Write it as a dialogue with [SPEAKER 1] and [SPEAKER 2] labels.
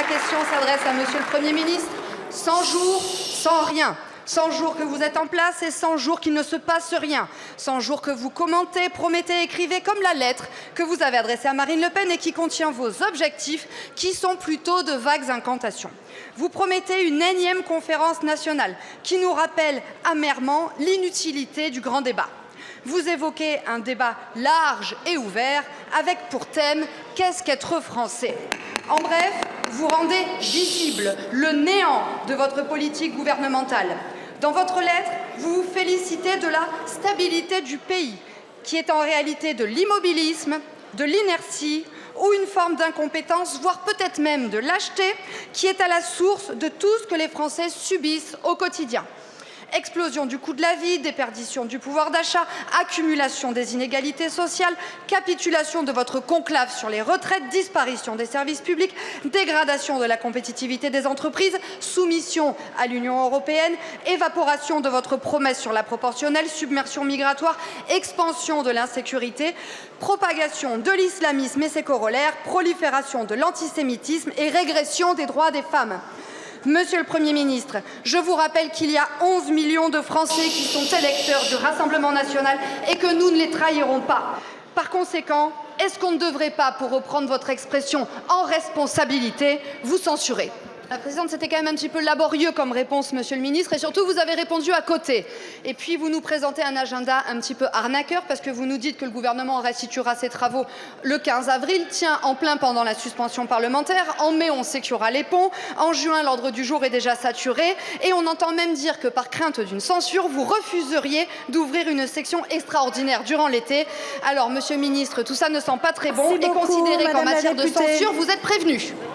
[SPEAKER 1] question s'adresse à Monsieur le Premier ministre. 100 jours sans rien. 100 jours que vous êtes en place et 100 jours qu'il ne se passe rien. 100 jours que vous commentez, promettez, écrivez comme la lettre que vous avez adressée à Marine Le Pen et qui contient vos objectifs qui sont plutôt de vagues incantations. Vous promettez une énième conférence nationale qui nous rappelle amèrement l'inutilité du grand débat. Vous évoquez un débat large et ouvert avec pour thème « Qu'est-ce qu'être français ?» En bref, vous rendez visible le néant de votre politique gouvernementale. Dans votre lettre, vous vous félicitez de la stabilité du pays, qui est en réalité de l'immobilisme, de l'inertie ou une forme d'incompétence, voire peut-être même de lâcheté, qui est à la source de tout ce que les Français subissent au quotidien. Explosion du coût de la vie, déperdition du pouvoir d'achat, accumulation des inégalités sociales, capitulation de votre conclave sur les retraites, disparition des services publics, dégradation de la compétitivité des entreprises, soumission à l'Union européenne, évaporation de votre promesse sur la proportionnelle, submersion migratoire, expansion de l'insécurité, propagation de l'islamisme et ses corollaires, prolifération de l'antisémitisme et régression des droits des femmes. Monsieur le Premier ministre, je vous rappelle qu'il y a 11 millions de Français qui sont électeurs du Rassemblement national et que nous ne les trahirons pas. Par conséquent, est-ce qu'on ne devrait pas, pour reprendre votre expression, en responsabilité, vous censurer ? La présidente, c'était quand même un petit peu laborieux comme réponse, monsieur le ministre, et surtout, vous avez répondu à côté. Et puis, vous nous présentez un agenda un petit peu arnaqueur, parce que vous nous dites que le gouvernement restituera ses travaux le 15 avril, tiens, en plein pendant la suspension parlementaire. En mai, on sait qu'il y aura les ponts. En juin, l'ordre du jour est déjà saturé. Et on entend même dire que, par crainte d'une censure, vous refuseriez d'ouvrir une section extraordinaire durant l'été. Alors, monsieur le ministre, tout ça ne sent pas très bon. Et considérez qu'en matière de censure, vous êtes prévenu.